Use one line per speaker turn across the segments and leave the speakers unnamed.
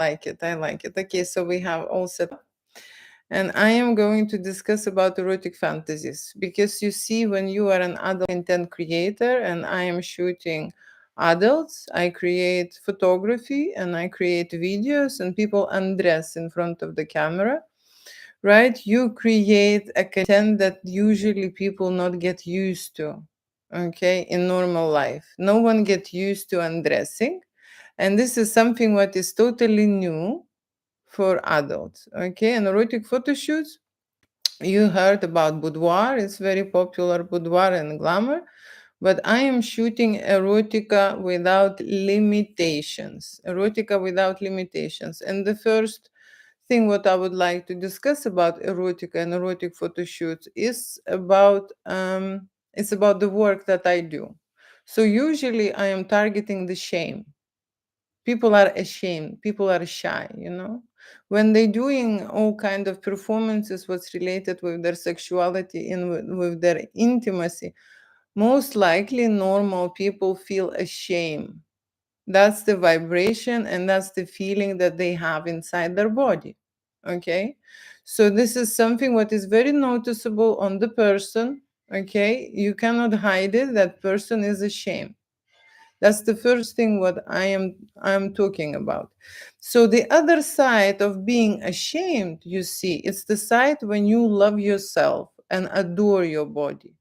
like it. I like it. Okay, so we have all set up. And I am going to discuss about erotic fantasies because you see, when you are an adult content creator and I am shooting adults, I create photography and I create videos and people undress in front of the camera, right? You create a content that usually people not get used to, okay, in normal life. No one get used to undressing. And this is something what is totally new for adults, okay? And erotic photo shoots, you heard about Boudoir. It's very popular, Boudoir and Glamour. But I am shooting erotica without limitations. Erotica without limitations. And the first thing what I would like to discuss about erotica and erotic photo shoots is about it's about the work that I do. So usually I am targeting the shame. People are ashamed, people are shy, when they're doing all kind of performances what's related with their sexuality and with their intimacy. Most likely normal people feel ashamed. That's the vibration and that's the feeling that they have inside their body, okay? So this is something what is very noticeable on the person, okay? You cannot hide it. That person is ashamed. That's the first thing what I am talking about. So the other side of being ashamed, you see, it's the side when you love yourself and adore your body.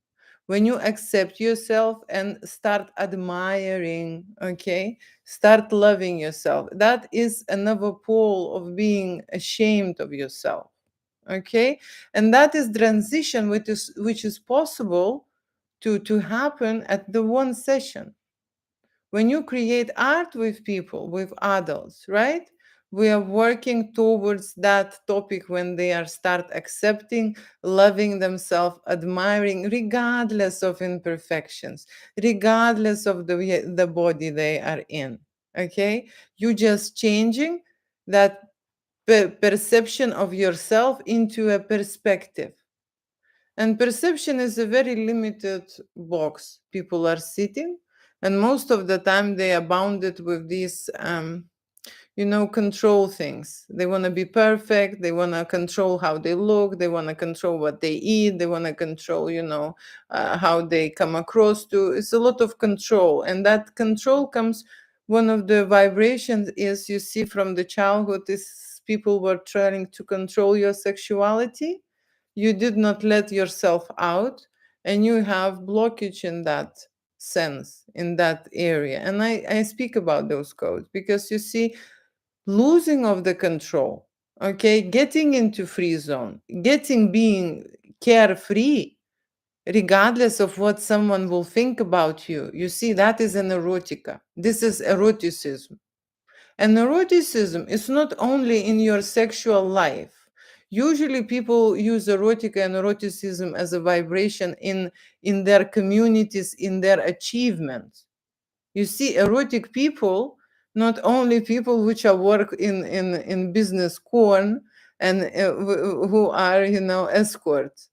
When you accept yourself and start admiring, okay? Start loving yourself. That is another pole of being ashamed of yourself. Okay? And that is transition which is possible to happen at the one session. When you create art with people, with adults, right? We are working towards that topic when they are start accepting, loving themselves, admiring, regardless of imperfections, regardless of the body they are in. Okay? You just changing that perception of yourself into a perspective. And perception is a very limited box people are sitting, and most of the time they are bounded with these, control things. They want to be perfect. They want to control how they look. They want to control what they eat. They want to control, how they come across to. It's a lot of control, and that control comes. One of the vibrations is, you see, from the childhood is people were trying to control your sexuality. You did not let yourself out, and you have blockage in that sense, in that area. And I speak about those codes because, you see, losing of the control, okay, getting into free zone, being carefree regardless of what someone will think about you. You see, that is an erotica. This is eroticism. And eroticism is not only in your sexual life. Usually people use erotica and eroticism as a vibration in their communities, in their achievements. You see, erotic people, not only people which are work in business corn and who are, escorts.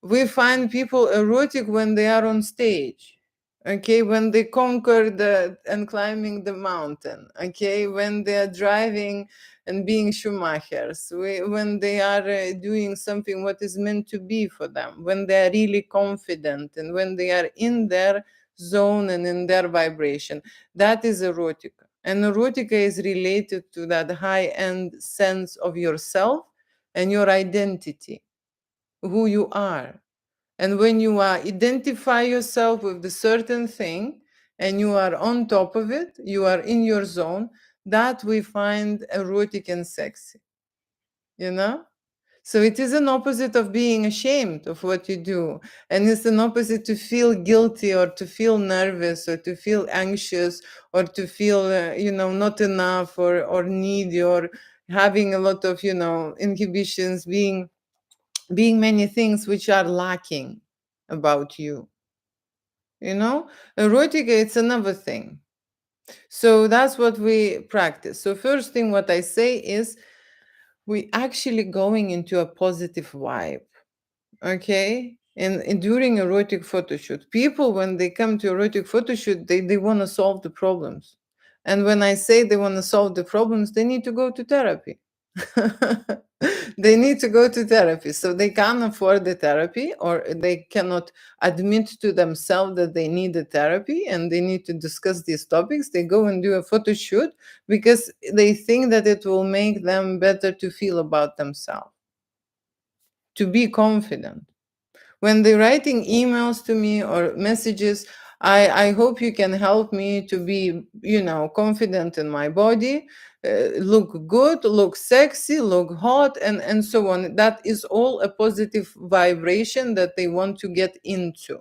We find people erotic when they are on stage, okay, when they conquer and climbing the mountain, okay, when they are driving and being schumachers, when they are doing something what is meant to be for them, when they are really confident and when they are in their zone and in their vibration. That is erotica. And erotica is related to that high-end sense of yourself and your identity, who you are. And when you identify yourself with the certain thing and you are on top of it, you are in your zone, that we find erotic and sexy, you know? So it is an opposite of being ashamed of what you do. And it's an opposite to feel guilty or to feel nervous or to feel anxious or to feel, not enough or needy or having a lot of, inhibitions, being many things which are lacking about you. Erotica, it's another thing. So that's what we practice. So first thing what I say is we actually going into a positive vibe, okay? And during erotic photo shoot, people, when they come to erotic photo shoot, they want to solve the problems. And when I say they want to solve the problems, they need to go to therapy. They need to go to therapy. So they can't afford the therapy, or they cannot admit to themselves that they need a therapy and they need to discuss these topics. They go and do a photo shoot because they think that it will make them better to feel about themselves, to be confident. When they're writing emails to me or messages, I hope you can help me to be, confident in my body, look good, look sexy, look hot, and so on. That is all a positive vibration that they want to get into.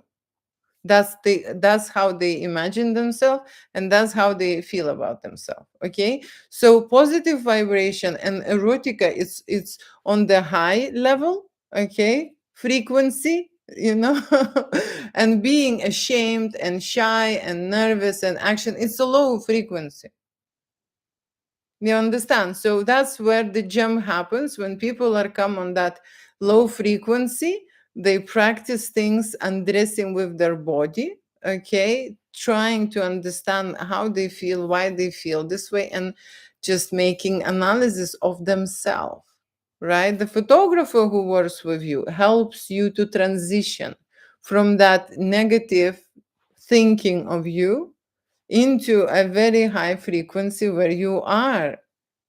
That's how they imagine themselves, and that's how they feel about themselves. Okay, so positive vibration and erotica, it's on the high level, okay, frequency, and being ashamed and shy and nervous and action, it's a low frequency. You understand? So that's where the jump happens when people are come on that low frequency. They practice things undressing with their body, okay, trying to understand how they feel, why they feel this way, and just making analysis of themselves, right? The photographer who works with you helps you to transition from that negative thinking of you into a very high frequency where you are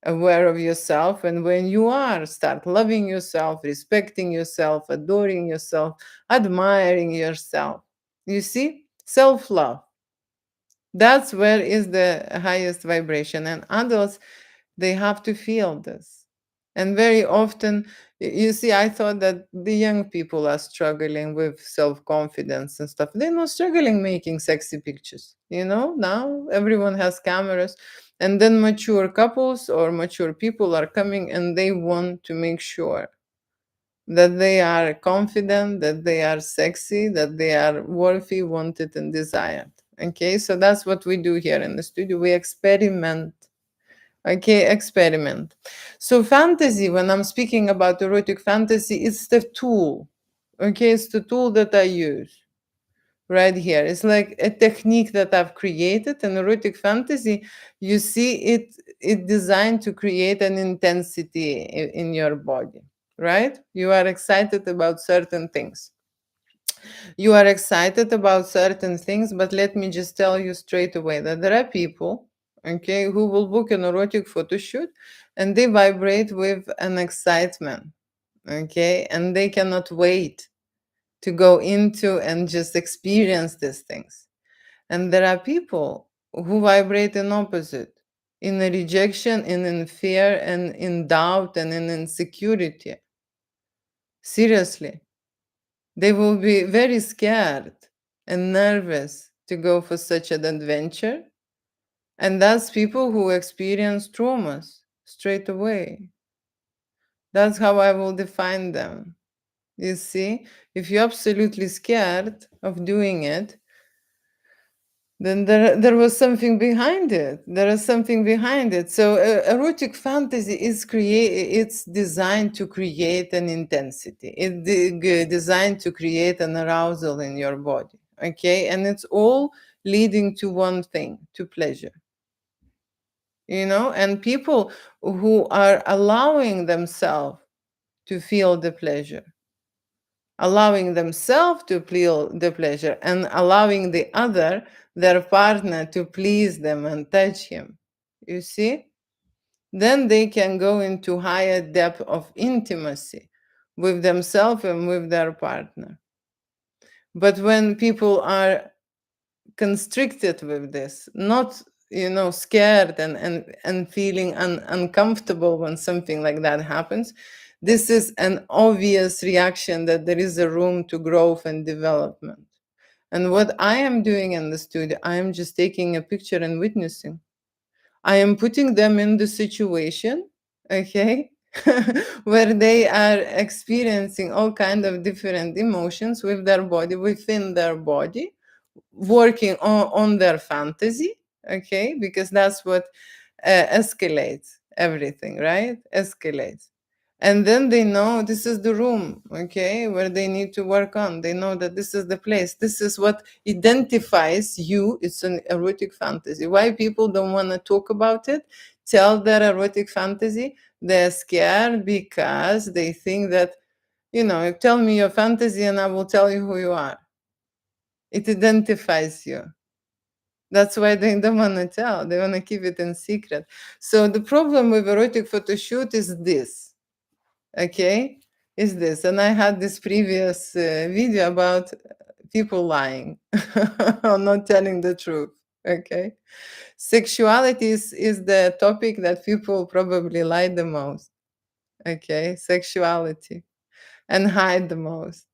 aware of yourself, and when you are start loving yourself, respecting yourself, adoring yourself, admiring yourself. You see, self-love, that's where is the highest vibration. And adults, they have to feel this. And very often, you see, I thought that the young people are struggling with self-confidence and stuff. They're not struggling making sexy pictures. Now everyone has cameras. And then mature couples or mature people are coming and they want to make sure that they are confident, that they are sexy, that they are worthy, wanted, and desired. Okay, so that's what we do here in the studio. We experiment. Okay, experiment. So fantasy, when I'm speaking about erotic fantasy, it's the tool. Okay, it's the tool that I use right here. It's like a technique that I've created. An erotic fantasy, you see, it designed to create an intensity in your body, right? You are excited about certain things. You are excited about certain things, but let me just tell you straight away that there are people, okay, who will book an erotic photo shoot and they vibrate with an excitement, okay, and they cannot wait to go into and just experience these things. And there are people who vibrate in opposite, in a rejection, in fear, and in doubt, and in insecurity. Seriously. They will be very scared and nervous to go for such an adventure. And that's people who experience traumas straight away. That's how I will define them. You see, if you're absolutely scared of doing it, then there was something behind it. There is something behind it. So erotic fantasy it's designed to create an intensity. It's designed to create an arousal in your body. Okay, and it's all leading to one thing, to pleasure. And people who are allowing themselves to feel the pleasure, allowing themselves to feel the pleasure, and allowing the other, their partner, to please them and touch him. You see? Then they can go into higher depth of intimacy with themselves and with their partner. But when people are constricted with this, not scared and feeling uncomfortable when something like that happens, this is an obvious reaction that there is a room to growth and development. And what I am doing in the studio, I am just taking a picture and witnessing. I am putting them in the situation, okay, where they are experiencing all kind of different emotions with their body, within their body, working on their fantasy, okay, because that's what escalates everything, right? Escalates. And then they know this is the room, okay, where they need to work on. They know that this is the place. This is what identifies you. It's an erotic fantasy. Why people don't want to talk about it, tell their erotic fantasy? They're scared because they think that, tell me your fantasy and I will tell you who you are. It identifies you. That's why they don't want to tell. They want to keep it in secret. So the problem with erotic photo shoot is this, okay, is this. And I had this previous video about people lying or not telling the truth, okay. Sexuality is the topic that people probably lie the most, okay, sexuality, and hide the most,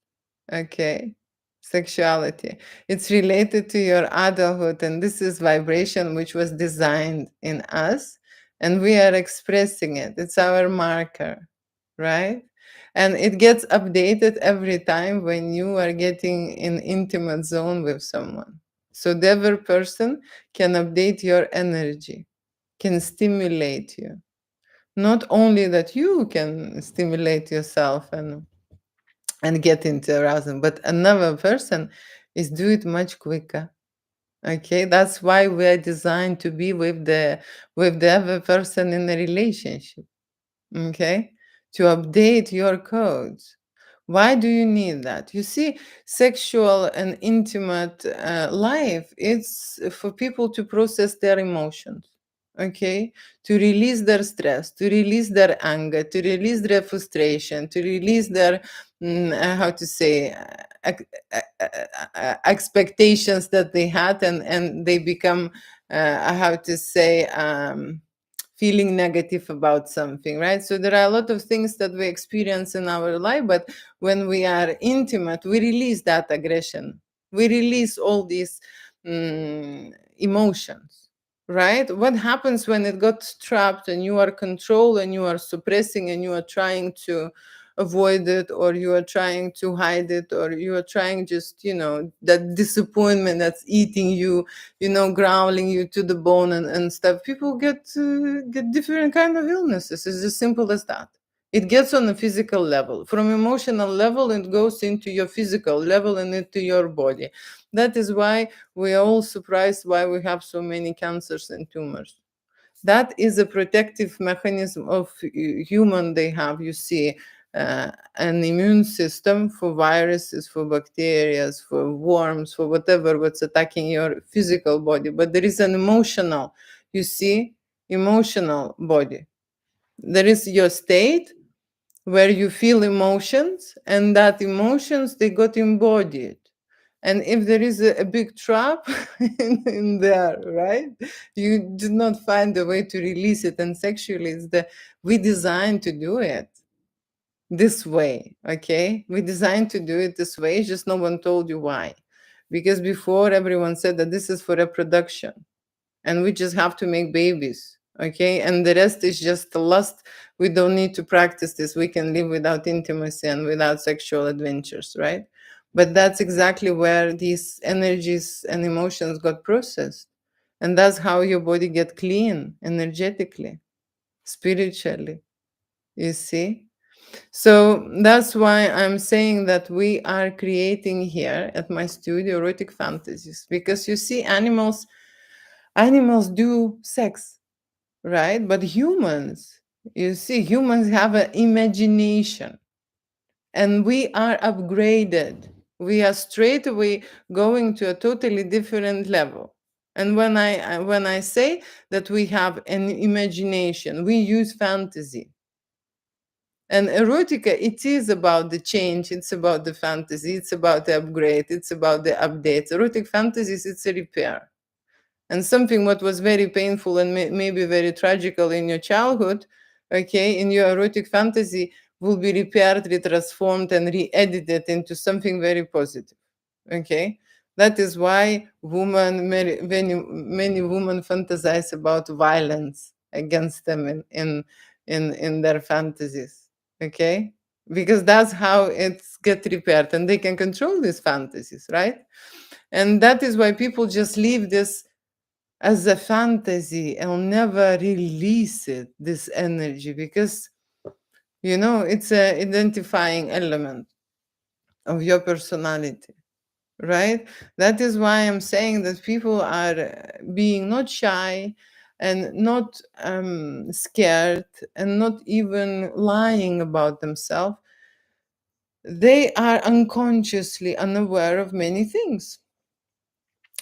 okay, sexuality. It's related to your adulthood, and this is vibration which was designed in us, and we are expressing it. It's our marker, right? And it gets updated every time when you are getting in intimate zone with someone. So the other person can update your energy, can stimulate you. Not only that you can stimulate yourself and get into arousal, but another person is do it much quicker. Okay, that's why we are designed to be with the other person in a relationship. Okay, to update your codes. Why do you need that? You see, sexual and intimate life, it's for people to process their emotions, okay, to release their stress, to release their anger, to release their frustration, to release their how to say expectations that they had, and they become how to say feeling negative about something, right? So there are a lot of things that we experience in our life, but when we are intimate, we release that aggression. We release all these emotions, right? What happens when it got trapped and you are controlled and you are suppressing and you are trying to avoid it, or you are trying to hide it, or you are trying just, that disappointment that's eating you, growling you to the bone and stuff. People get different kind of illnesses. It's as simple as that. It gets on a physical level. From emotional level, it goes into your physical level and into your body. That is why we are all surprised why we have so many cancers and tumors. That is a protective mechanism of human. They have, you see, an immune system for viruses, for bacteria, for worms, for whatever what's attacking your physical body. But there is an emotional, you see, emotional body. There is your state where you feel emotions, and that emotions, they got embodied. And if there is a big trap in there, right, you do not find a way to release it. And sexually, we designed to do it this way, okay? We designed to do it this way, just no one told you why. Because before, everyone said that this is for reproduction and we just have to make babies, okay, and the rest is just the lust. We don't need to practice this. We can live without intimacy and without sexual adventures, right? But that's exactly where these energies and emotions got processed, and that's how your body get clean energetically, spiritually, you see. So that's why I'm saying that we are creating here at my studio erotic fantasies, because you see, animals do sex, right? But humans, you see, humans have an imagination, and we are upgraded. We are straight away going to a totally different level. And when I say that we have an imagination, we use fantasy. And erotica, it is about the change, it's about the fantasy, it's about the upgrade, it's about the updates. Erotic fantasies, it's a repair. And something what was very painful and maybe very tragical in your childhood, okay, in your erotic fantasy will be repaired, retransformed, and re-edited into something very positive, okay. That is why many women fantasize about violence against them in their fantasies, okay, because that's how it's get repaired, and they can control these fantasies, right? And that is why people just leave this as a fantasy and never release it, this energy, because It's a identifying element of your personality, right? That is why I'm saying that people are being not shy and not scared and not even lying about themselves. They are unconsciously unaware of many things.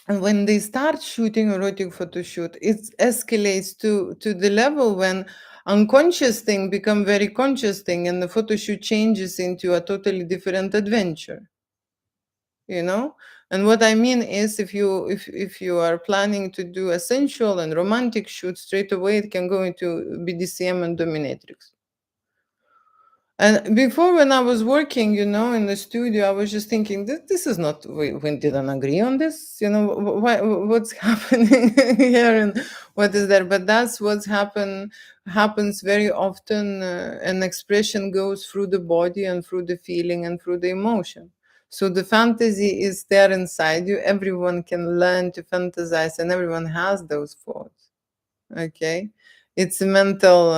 And when they start shooting erotic photo shoot, it escalates to the level when unconscious thing become very conscious thing, and the photo shoot changes into a totally different adventure. you know and what I mean is, if you are planning to do a sensual and romantic shoot, straight away it can go into BDSM and dominatrix. And before, when I was working, in the studio, I was just thinking, this is not, we didn't agree on this, what's happening here and what is there. But that's happens very often. An expression goes through the body and through the feeling and through the emotion. So the fantasy is there inside you. Everyone can learn to fantasize, and everyone has those thoughts. Okay, it's a mental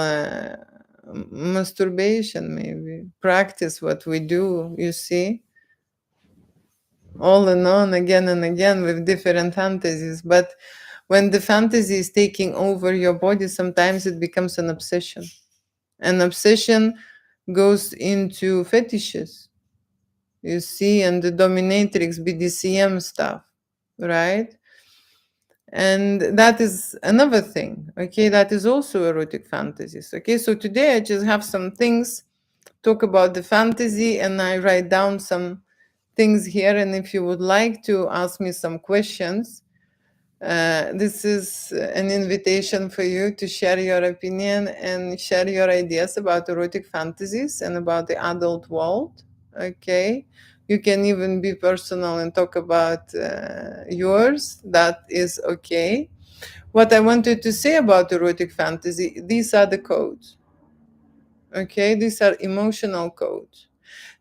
masturbation, maybe practice what we do, you see, all and on, again and again, with different fantasies. But when the fantasy is taking over your body, sometimes it becomes an obsession. An obsession goes into fetishes, you see, and the dominatrix BDSM stuff, right? And that is another thing. Okay, that is also erotic fantasies. Okay, so today I just have some things, talk about the fantasy, and I write down some things here. And if you would like to ask me some questions, this is an invitation for you to share your opinion and share your ideas about erotic fantasies and about the adult world. Okay, you can even be personal and talk about yours. That is okay. What I wanted to say about erotic fantasy, these are the codes. Okay, these are emotional codes.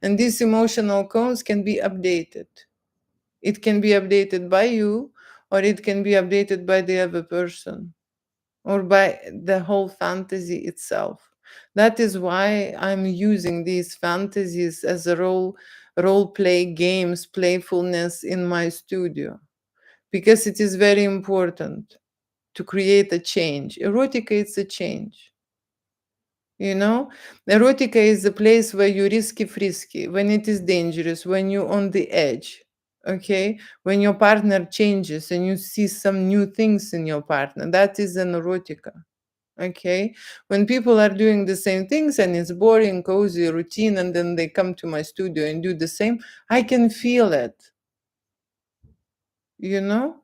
And these emotional codes can be updated. It can be updated by you, or it can be updated by the other person, or by the whole fantasy itself. That is why I'm using these fantasies as a role play games, playfulness in my studio, because it is very important to create a change. Erotica is a change. Erotica is a place where you risky frisky, when it is dangerous, when you're on the edge. Okay, when your partner changes and you see some new things in your partner, that is an erotica. Okay, when people are doing the same things and it's boring, cozy, routine, and then they come to my studio and do the same, I can feel it. you know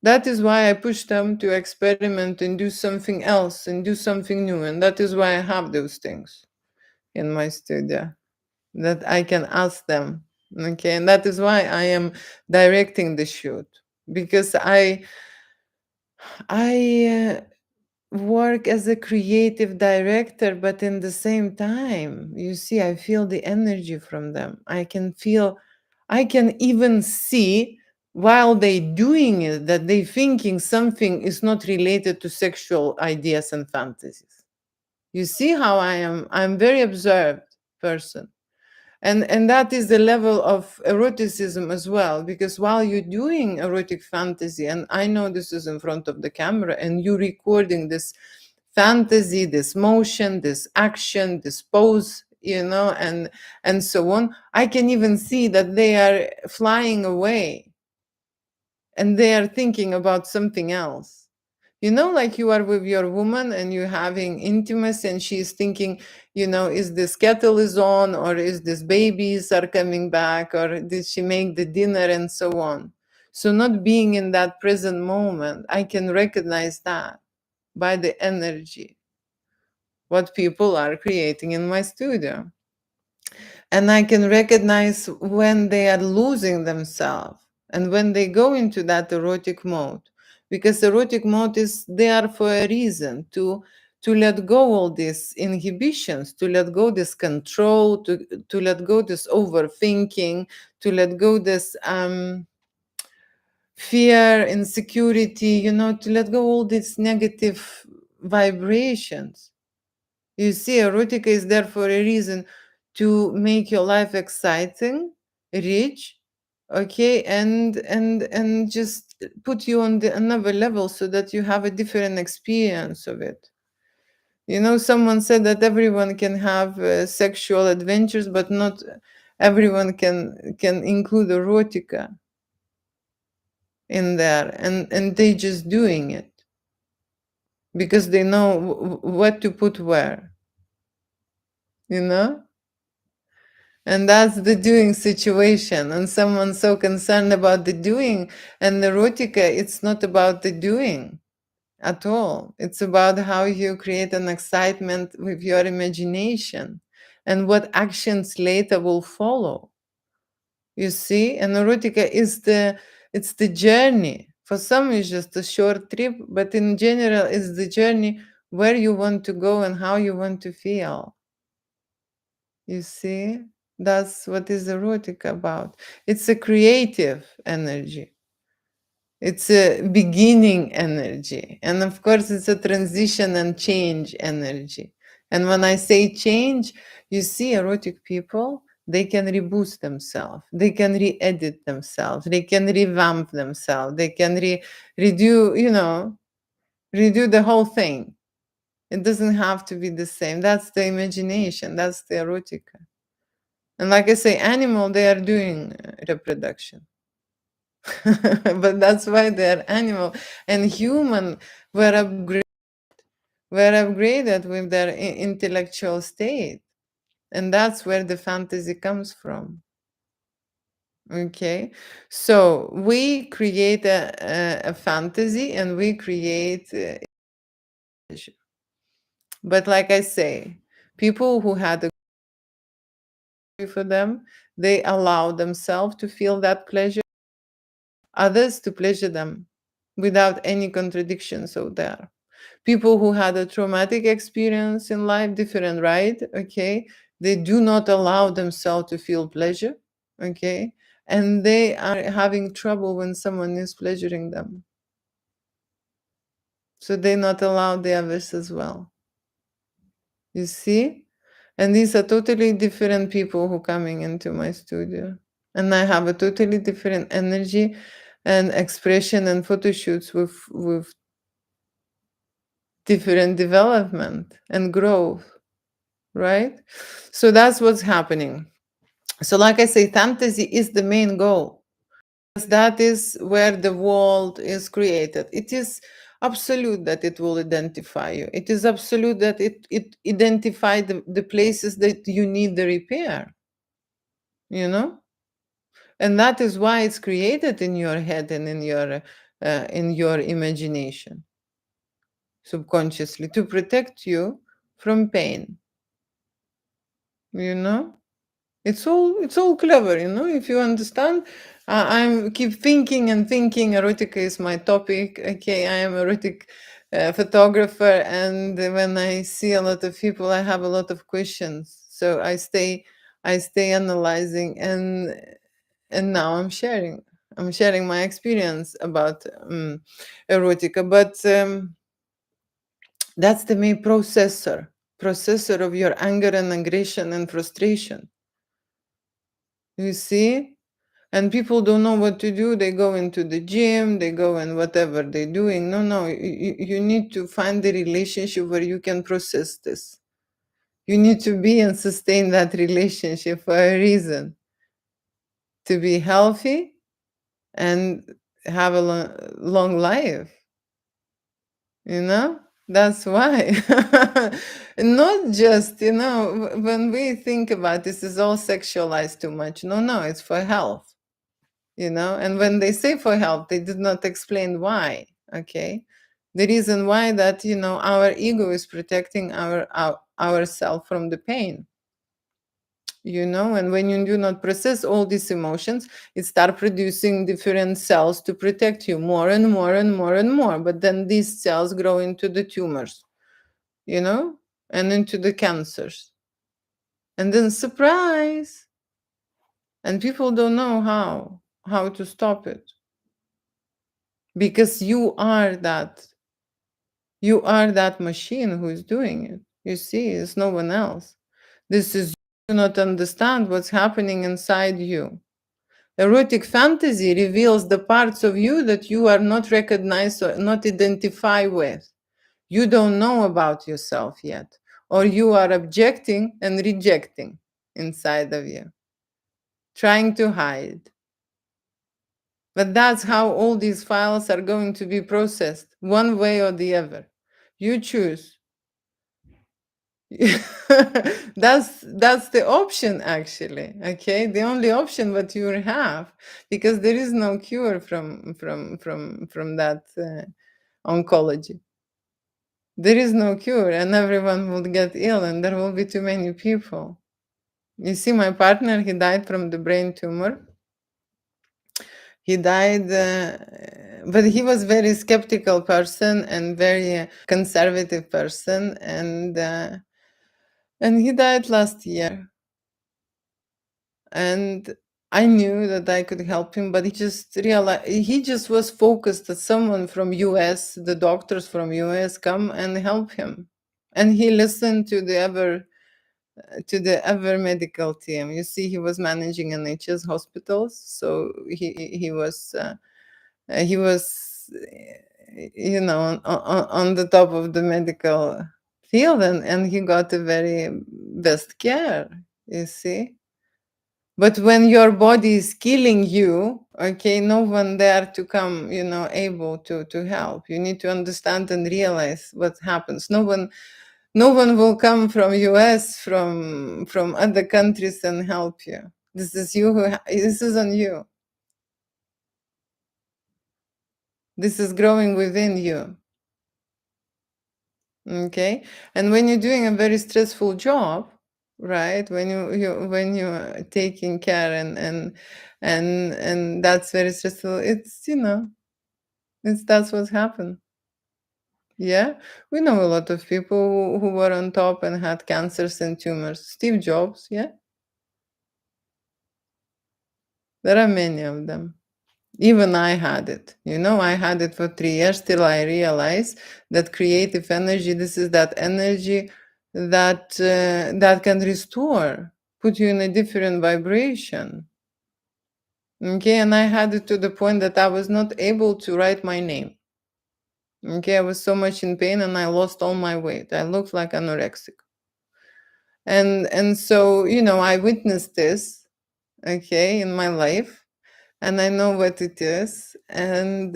that is why I push them to experiment and do something else and do something new, and that is why I have those things in my studio that I can ask them. Okay, and that is why I am directing the shoot, because I work as a creative director, but in the same time, you see, I feel the energy from them. I can even see while they doing it that they thinking something is not related to sexual ideas and fantasies. You see how I'm very observed person. And that is the level of eroticism as well, because while you're doing erotic fantasy, and I know this is in front of the camera, and you recording this fantasy, this motion, this action, this pose, and so on, I can even see that they are flying away and they are thinking about something else. Like you are with your woman and you're having intimacy, and she's thinking, is this kettle is on, or is this babies are coming back, or did she make the dinner, and so on. So not being in that present moment, I can recognize that by the energy, what people are creating in my studio. And I can recognize when they are losing themselves and when they go into that erotic mode, because erotic mode is there for a reason, to let go all these inhibitions, to let go this control, to let go this overthinking, to let go this fear, insecurity, to let go all these negative vibrations. You see, erotica is there for a reason, to make your life exciting, rich, okay, and just put you on the another level so that you have a different experience of it. You know, someone said that everyone can have sexual adventures, but not everyone can include erotica in there, and they just doing it because they know what to put where, you know. And that's the doing situation. And someone so concerned about the doing, and erotica, it's not about the doing at all. It's about how you create an excitement with your imagination and what actions later will follow. You see, and erotica is it's the journey. For some it's just a short trip, but in general it's the journey where you want to go and how you want to feel. You see, that's what is erotica about. It's a creative energy. It's a beginning energy. And of course, it's a transition and change energy. And when I say change, you see, erotic people, they can reboost themselves, they can re edit themselves, they can revamp themselves, they can redo, redo the whole thing. It doesn't have to be the same. That's the imagination, that's the erotica. And like I say, animal, they are doing reproduction. But that's why they're animal. And human were upgraded with their intellectual state. And that's where the fantasy comes from. Okay, so we create a fantasy, and we create pleasure. But like I say, people who had a for them, they allow themselves to feel that pleasure, others to pleasure them without any contradictions out there. People who had a traumatic experience in life, different, right? Okay, they do not allow themselves to feel pleasure, okay, and they are having trouble when someone is pleasuring them, so they not allow the others as well. You see, and these are totally different people who coming into my studio, and I have a totally different energy and expression and photo shoots with different development and growth, right? So that's what's happening. So, like I say, fantasy is the main goal. That is where the world is created. It is absolute that it will identify you. It is absolute that it identify the places that you need the repair, you know? And that is why it's created in your head and in your imagination, subconsciously, to protect you from pain, you know? It's all clever, if you understand. I'm keep thinking and thinking. Erotica is my topic. Okay, I am erotic photographer, and when I see a lot of people, I have a lot of questions. So I stay analyzing, and now I'm sharing. I'm sharing my experience about erotica, but that's the main processor of your anger and aggression and frustration. You see? And people don't know what to do. They go into the gym, they go and whatever they're doing. No, you need to find the relationship where you can process this. You need to be and sustain that relationship for a reason, to be healthy and have a long life, you know? That's why. Not just, when we think about this is all sexualized too much. No, it's for health. And when they say for help, they did not explain why. Okay, the reason why that our ego is protecting ourself from the pain. And when you do not process all these emotions, it start producing different cells to protect you more and more and more and more, but then these cells grow into the tumors, and into the cancers, and then surprise, and people don't know how to stop it. Because you are that machine who is doing it. You see, it's no one else. This is you do not understand what's happening inside you. Erotic fantasy reveals the parts of you that you are not recognized or not identify with. You don't know about yourself yet, or you are objecting and rejecting inside of you, trying to hide. But that's how all these files are going to be processed, one way or the other. You choose. That's the option, actually. Okay, the only option that you have, because there is no cure from that oncology. There is no cure, and everyone will get ill, and there will be too many people. You see, my partner, he died from the brain tumor. He died, but he was very skeptical person and very conservative person, and he died last year. And I knew that I could help him, but he just realized he just was focused that someone from US, the doctors from US, come and help him, and he listened to the ever medical team. You see, he was managing NHS hospitals, so he was on the top of the medical field, and he got the very best care. You see. But when your body is killing you, okay, no one there to come, able to help. You need to understand and realize what happens. No one will come from US, from other countries and help you. This is you this is on you. This is growing within you. Okay? And when you're doing a very stressful job, right? When you're taking care and that's very stressful, that's what's happened. Yeah, we know a lot of people who were on top and had cancers and tumors. Steve Jobs, yeah, there are many of them. Even I had it. I had it for 3 years till I realized that creative energy, this is that energy that can restore, put you in a different vibration. Okay, and I had it to the point that I was not able to write my name. Okay, I was so much in pain and I lost all my weight. I looked like anorexic. And so, I witnessed this, okay, in my life, and I know what it is. And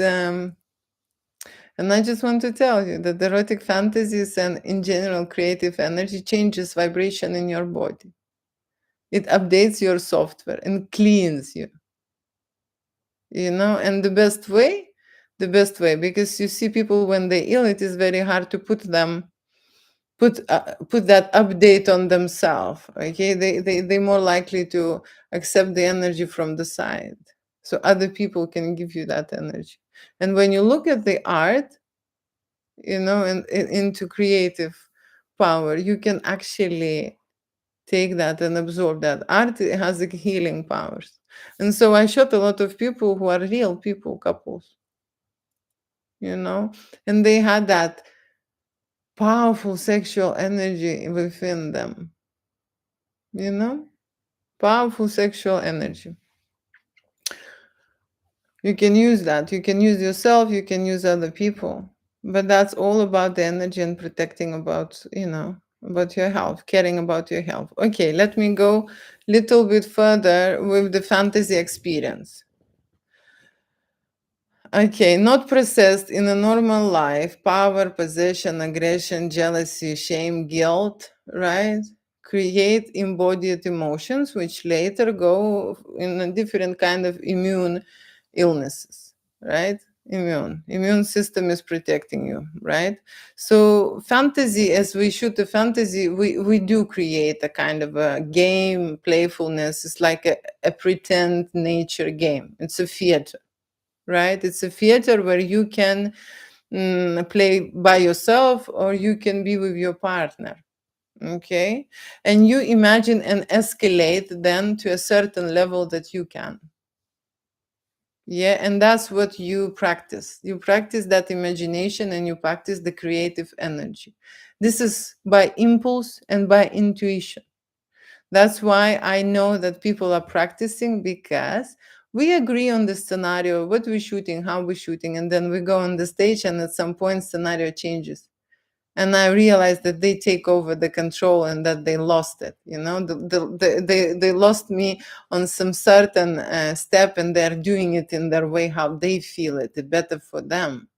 I just want to tell you that erotic fantasies and in general creative energy changes vibration in your body. It updates your software and cleans you, and the best way, because you see people when they ill, it is very hard to put that update on themselves. Okay, they more likely to accept the energy from the side, so other people can give you that energy. And when you look at the art, and into creative power, you can actually take that and absorb that. Art has the healing powers. And so I shot a lot of people who are real people, couples, and they had that powerful sexual energy within them, you know powerful sexual energy. You can use that. You can use yourself, you can use other people. But that's all about the energy and protecting about your health, caring about your health. Okay, let me go little bit further with the fantasy experience. Okay, not processed in a normal life, power, possession, aggression, jealousy, shame, guilt, right? Create embodied emotions, which later go in a different kind of immune illnesses, right? Immune system is protecting you, right? So fantasy, as we shoot a fantasy, we do create a kind of a game, playfulness. It's like a pretend nature game. It's a theater, right? It's a theater where you can play by yourself or you can be with your partner. Okay, and you imagine and escalate then to a certain level that you can. Yeah, and that's what you practice. You practice that imagination and you practice the creative energy. This is by impulse and by intuition. That's why I know that people are practicing, because we agree on the scenario, what we're shooting, how we're shooting, and then we go on the stage, and at some point scenario changes. And I realized that they take over the control and that they lost it. They lost me on some certain step, and they're doing it in their way, how they feel it better for them.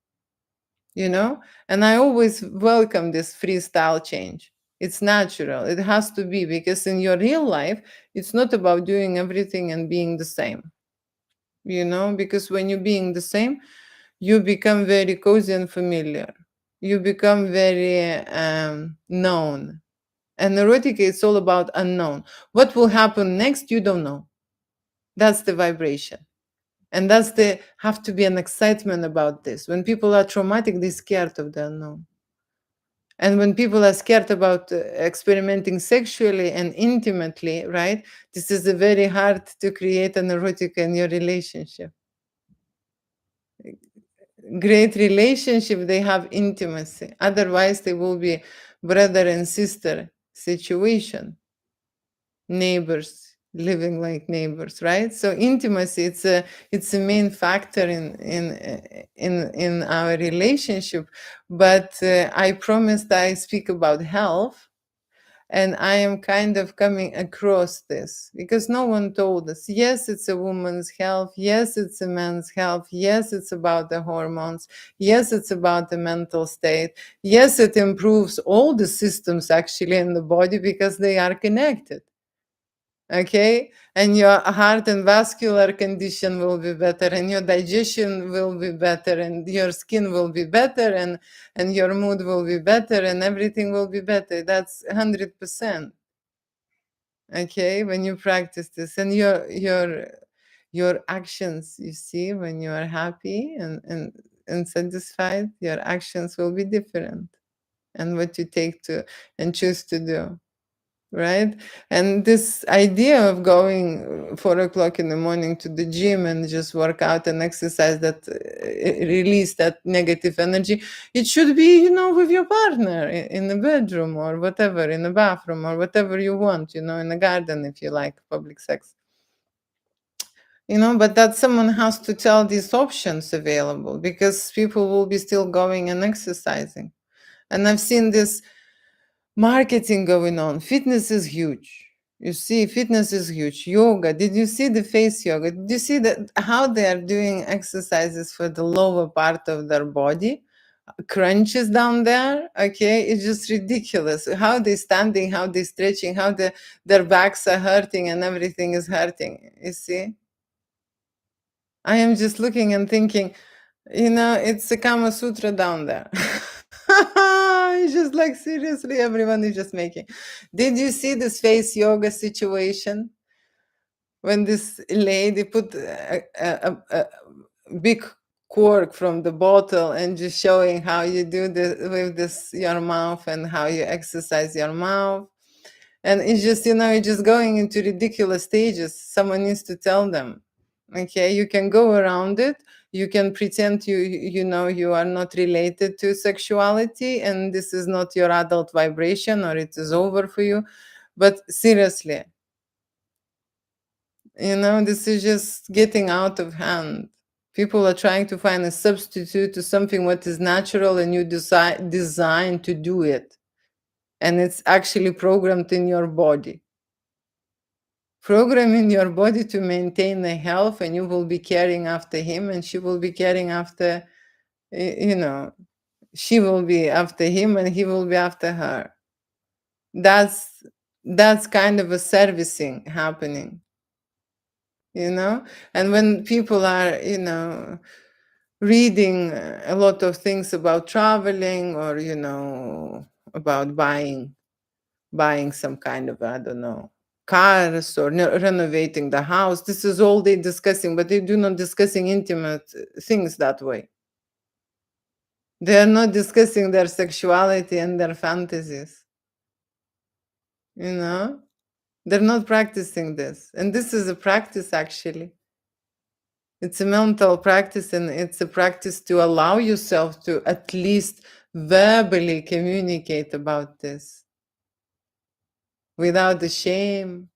And I always welcome this freestyle change. It's natural, it has to be, because in your real life it's not about doing everything and being the same. Because when you're being the same, you become very cozy and familiar, you become very known. And erotica, it's all about unknown. What will happen next, you don't know. That's the vibration. And that's the have to be an excitement about this. When people are traumatic, they're scared of the unknown. And when people are scared about experimenting sexually and intimately, right, this is very hard to create an erotica in your relationship. Great relationship, they have intimacy. Otherwise, they will be brother and sister situation, neighbors living like neighbors, right? So intimacy, it's a main factor in our relationship. But I promised I speak about health. And I am kind of coming across this because no one told us. Yes, it's a woman's health. Yes, it's a man's health. Yes, it's about the hormones. Yes, it's about the mental state. Yes, it improves all the systems actually in the body because they are connected. Okay, and your heart and vascular condition will be better, and your digestion will be better, and your skin will be better, and your mood will be better, and everything will be better. That's 100%. Okay, when you practice this, and your actions, you see, when you are happy and satisfied, your actions will be different, and what you take to and choose to do. Right. And this idea of going 4 o'clock in the morning to the gym and just work out and exercise that release that negative energy, it should be, with your partner in the bedroom or whatever, in the bathroom or whatever you want, in the garden if you like public sex. But that someone has to tell these options available, because people will be still going and exercising. And I've seen this marketing going on. Fitness is huge. You see, fitness is huge. Yoga. Did you see the face yoga? Did you see that how they are doing exercises for the lower part of their body? Crunches down there. Okay, it's just ridiculous. How they standing, how they stretching, how their backs are hurting and everything is hurting. You see? I am just looking and thinking, it's a Kama Sutra down there. It's just like, seriously, everyone is just making. Did you see this face yoga situation? When this lady put a big cork from the bottle and just showing how you do this with this your mouth and how you exercise your mouth. And it's just, it's just going into ridiculous stages. Someone needs to tell them. Okay, you can go around it. You can pretend you are not related to sexuality and this is not your adult vibration or it is over for you. But seriously, this is just getting out of hand. People are trying to find a substitute to something what is natural and you designed to do it. And it's actually programmed in your body. Program in your body to maintain the health, and you will be caring after him and she will be caring after, she will be after him and he will be after her. That's kind of a servicing happening, and when people are, reading a lot of things about traveling or, about buying some kind of, I don't know, cars or renovating the house. This is all they discussing, but they do not discussing intimate things that way. They are not discussing their sexuality and their fantasies. They're not practicing this. And this is a practice, actually. It's a mental practice, and it's a practice to allow yourself to at least verbally communicate about this without the shame,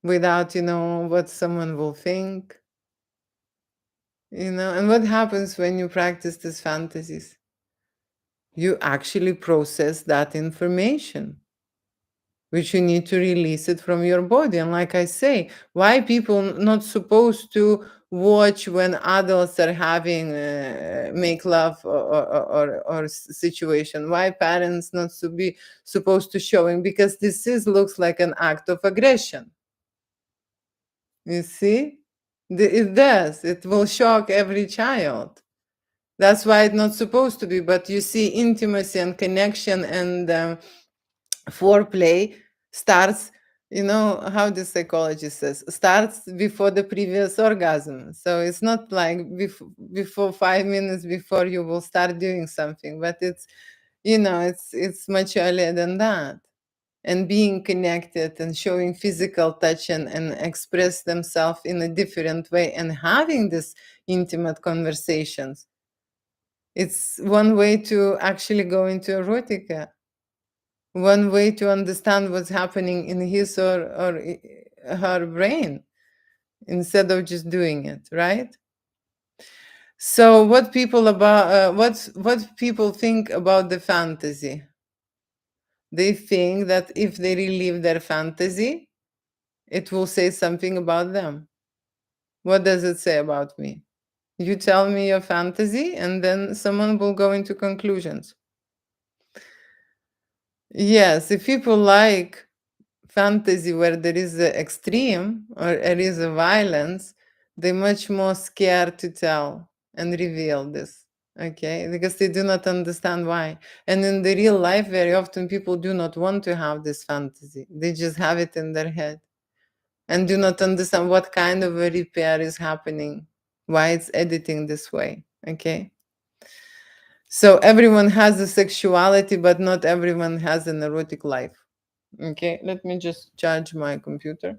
without, what someone will think, and what happens when you practice these fantasies? You actually process that information, which you need to release it from your body. And like I say, why people not supposed to watch when adults are having make love or situation? Why parents not to be supposed to showing? Because this looks like an act of aggression. You see, it does. It will shock every child. That's why it's not supposed to be. But you see, intimacy and connection and foreplay starts, how the psychologist says, starts before the previous orgasm. So it's not like before 5 minutes before you will start doing something, but it's much earlier than that. And being connected and showing physical touch and express themselves in a different way and having this intimate conversations, it's one way to actually go into erotica, one way to understand what's happening in his or her brain instead of just doing it, right? So what people think about the fantasy? They think that if they relive their fantasy, it will say something about them. What does it say about me? You tell me your fantasy, and then someone will go into conclusions. Yes, if people like fantasy where there is an extreme or there is a violence, they're much more scared to tell and reveal this. Okay, because they do not understand why. And in the real life, very often people do not want to have this fantasy. They just have it in their head and do not understand what kind of a repair is happening, why it's editing this way. Okay. So everyone has a sexuality, but not everyone has an erotic life. Okay, let me just charge my computer.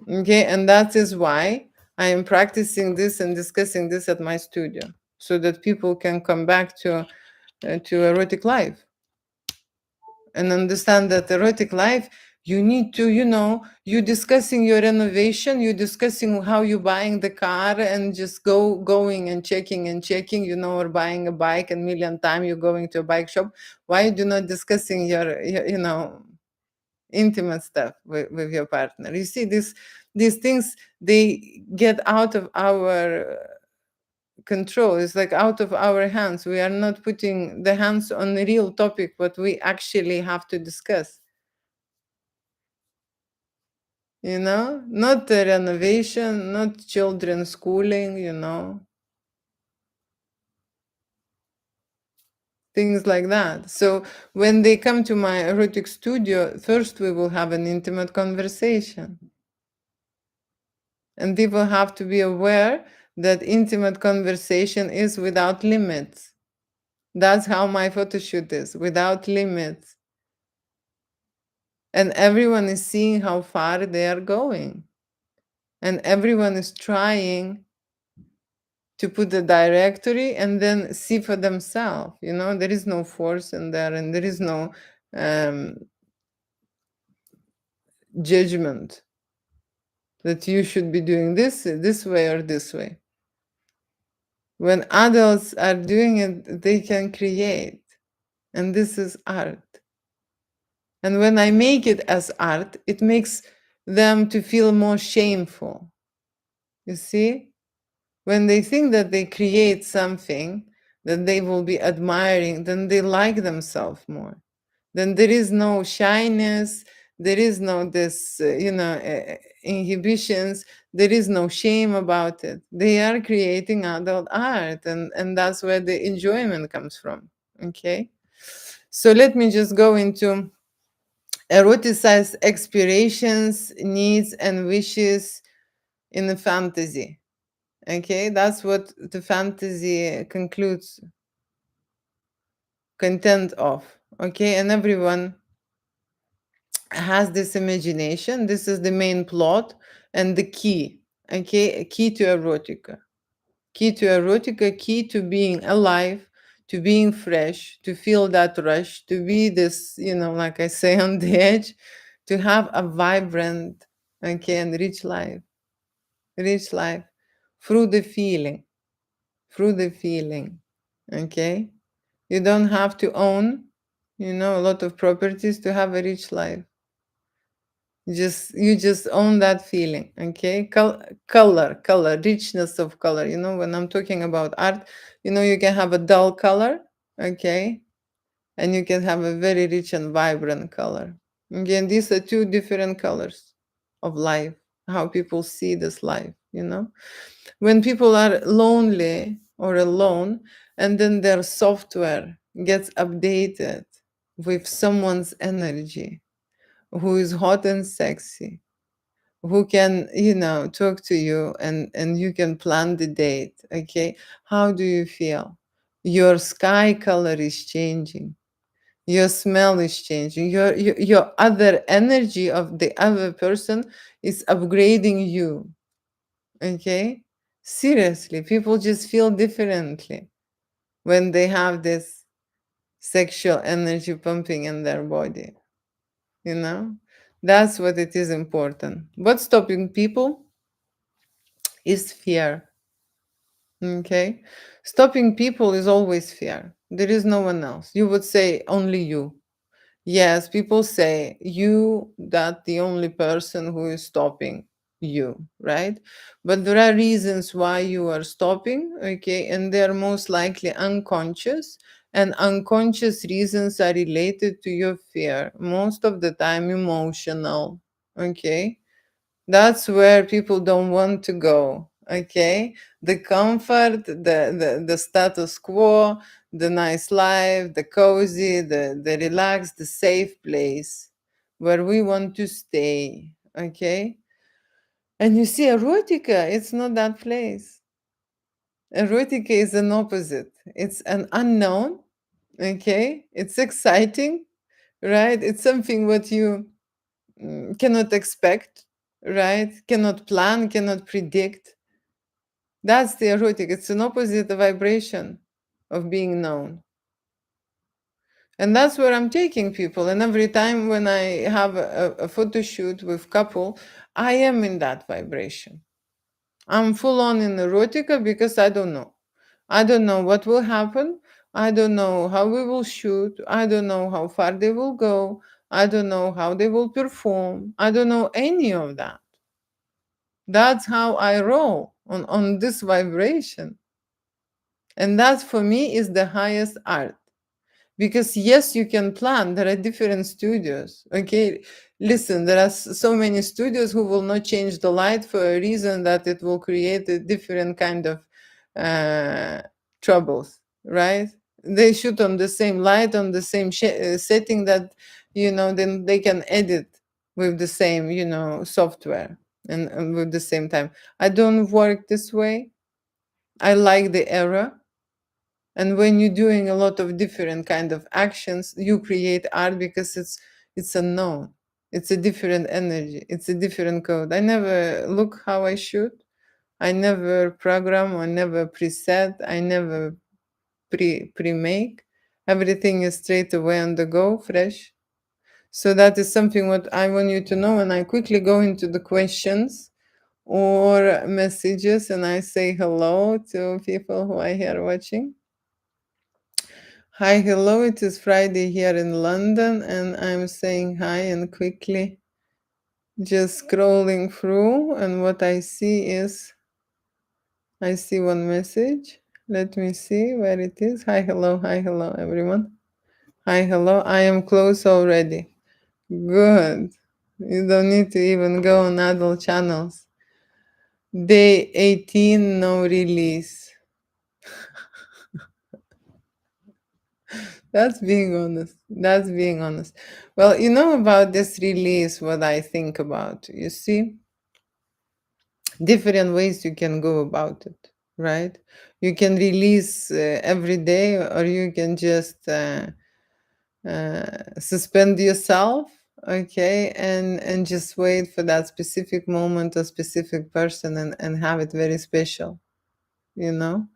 Okay, and that is why I am practicing this and discussing this at my studio, so that people can come back to erotic life and understand that erotic life, you need to, you discussing your renovation, you discussing how you buying the car and just going and checking, or buying a bike and million time you're going to a bike shop. Why you do not discussing your intimate stuff with your partner? You see, these things, they get out of our control. It's like out of our hands. We are not putting the hands on the real topic, what we actually have to discuss. Not the renovation, not children schooling, things like that. So when they come to my erotic studio, first we will have an intimate conversation. And people have to be aware that intimate conversation is without limits. That's how my photo shoot is, without limits. And everyone is seeing how far they are going. And everyone is trying to put the directory and then see for themselves. There is no force in there, and there is no judgment that you should be doing this way or this way. When adults are doing it, they can create. And this is art. And when I make it as art, it makes them to feel more shameful. You see? When they think that they create something that they will be admiring, then they like themselves more. Then there is no shyness, there is no this, inhibitions, there is no shame about it. They are creating adult art, and that's where the enjoyment comes from. Okay? So let me just go into eroticized aspirations, needs, and wishes in a fantasy. Okay, that's what the fantasy concludes content of. Okay, and everyone has this imagination. This is the main plot and the key. Okay, key to erotica. Key to erotica, key to being alive, to being fresh, to feel that rush, to be this, like I say, on the edge, to have a vibrant, okay, and rich life through the feeling, through the feeling, okay? You don't have to own, a lot of properties to have a rich life. You just own that feeling, okay? Color, richness of color. When I'm talking about art, you can have a dull color, okay, and you can have a very rich and vibrant color. Again, these are two different colors of life. How people see this life. When people are lonely or alone, and then their software gets updated with someone's energy, who is hot and sexy, who can talk to you, and you can plan the date, okay? How do you feel? Your sky color is changing, your smell is changing, your other energy of the other person is upgrading you, okay? Seriously, people just feel differently when they have this sexual energy pumping in their body, you know that's what it is important. What's stopping people is fear, okay? Stopping people is always fear. There is no one else. You would say only you. Yes, people say you, that the only person who is stopping you, right? But there are reasons why you are stopping, okay? And they're most likely unconscious. And unconscious reasons are related to your fear, most of the time emotional, okay? That's where people don't want to go, okay? The comfort, the status quo, the nice life, the cozy, the relaxed, the safe place where we want to stay, okay? And you see, erotica, it's not that place. Erotica is an opposite. It's an unknown, okay? It's exciting, right? It's something what you cannot expect, right? Cannot plan, cannot predict. That's the erotic. It's an opposite vibration of being known. And that's where I'm taking people. And every time when I have a photo shoot with couple, I am in that vibration. I'm full on in erotica because I don't know. I don't know what will happen. I don't know how we will shoot. I don't know how far they will go. I don't know how they will perform. I don't know any of that. That's how I roll on this vibration. And that for me is the highest art. Because yes, you can plan. There are different studios. Okay. Listen, there are so many studios who will not change the light for a reason that it will create a different kind of uh, troubles, right? They shoot on the same light, on the same setting that, then they can edit with the same, software and with the same time. I don't work this way. I like the era. And when you're doing a lot of different kind of actions, you create art because it's unknown. It's a different energy. It's a different code. I never look how I shoot. I never program. I never preset. I never pre-make. Everything is straight away on the go, fresh. So that is something what I want you to know. And I quickly go into the questions or messages, and I say hello to people who are here watching. Hi, hello. It is Friday here in London, and I'm saying hi and quickly just scrolling through. And what I see is I see one message. Let me see where it is. Hi, hello, everyone. Hi, hello. I am close already. Good. You don't need to even go on adult channels. Day 18, no release. That's being honest. That's being honest. Well, about this release, what I think about. You see, different ways you can go about it, right? You can release every day, or you can just suspend yourself, okay, and just wait for that specific moment or specific person and have it very special, you know?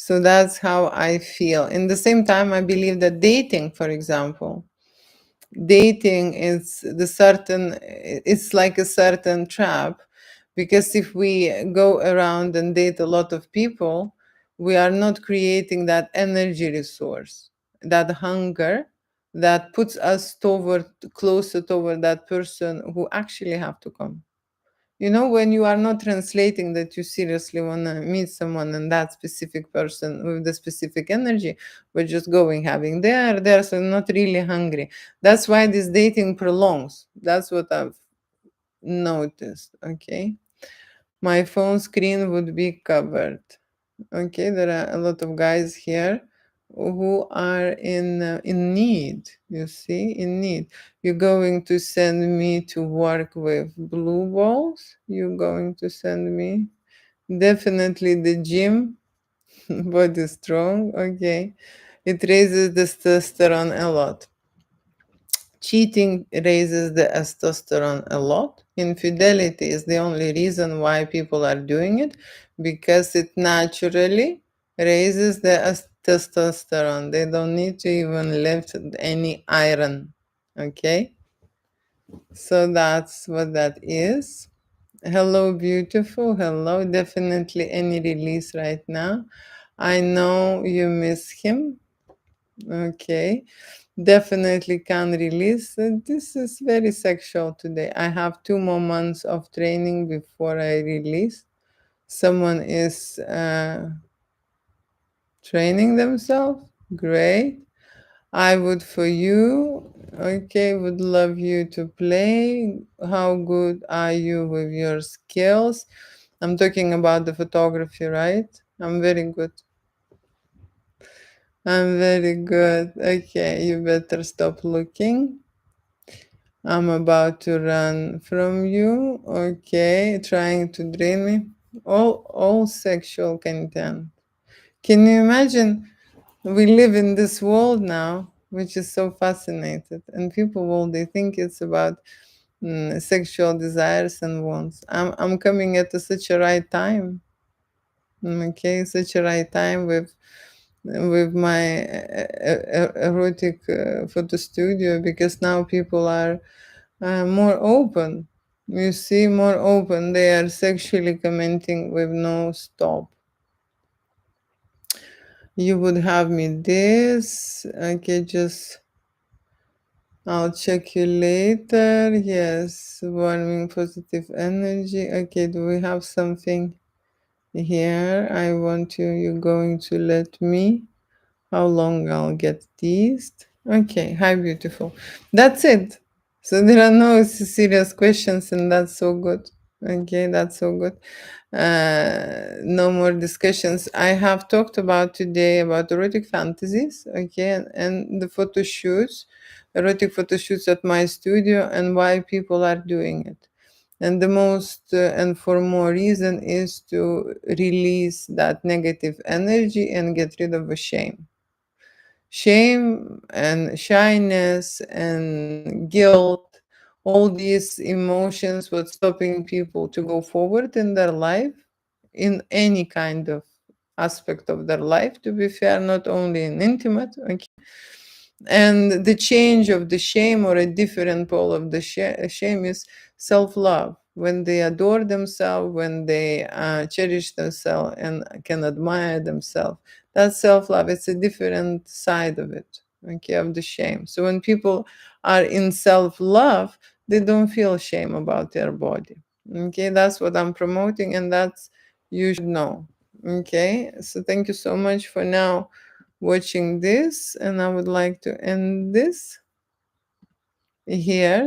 So that's how I feel. In the same time, I believe that dating, for example, dating is the certain, it's like a certain trap, because if we go around and date a lot of people, we are not creating that energy resource, that hunger that puts us toward, closer toward that person who actually have to come. You know, when you are not translating that you seriously want to meet someone and that specific person with the specific energy, we're just going having there, so not really hungry. That's why this dating prolongs. That's what I've noticed. Okay. My phone screen would be covered. Okay, there are a lot of guys here who are in need. You see, in need. You're going to send me to work with blue balls. You're going to send me definitely the gym, body strong. Okay, it raises the testosterone a lot. Cheating raises the testosterone a lot. Infidelity is the only reason why people are doing it, because it naturally raises the testosterone. They don't need to even lift any iron. Okay? So that's what that is. Hello, beautiful. Hello. Definitely any release right now. I know you miss him. Okay. Definitely can release. This is very sexual today. I have 2 more months of training before I release. Someone is training themselves. Great. I would for you. Okay, would love you to play. How good are you with your skills? I'm talking about the photography, right? I'm very good. I'm very good. Okay, you better stop looking. I'm about to run from you. Okay, trying to drain me. All sexual content. Can you imagine? We live in this world now, which is so fascinated, and people will they think it's about sexual desires and wants. I'm coming at such a right time. Okay, such a right time with my erotic photo studio, because now people are more open. You see, more open. They are sexually commenting with no stop. You would have me this. Okay, just I'll check you later. Yes, warming positive energy. Okay, do we have something here? I want you. You're going to let me. How long I'll get teased? Okay, hi, beautiful. That's it. So there are no serious questions, and that's so good. Okay, that's so good. No more discussions. I have talked about today about erotic fantasies, okay, and the photo shoots, erotic photo shoots at my studio, and why people are doing it. And the most and for more reason is to release that negative energy and get rid of the shame and shyness and guilt, all these emotions what's stopping people to go forward in their life, in any kind of aspect of their life, to be fair, not only in intimate. Okay, and the change of the shame, or a different pole of the shame, is self-love. When they adore themselves, when they cherish themselves and can admire themselves, that's self-love. It's a different side of it, okay, of the shame. So when people are in self-love, they don't feel shame about their body. Okay, that's what I'm promoting, and that's, you should know. Okay, so thank you so much for now watching this, and I would like to end this here.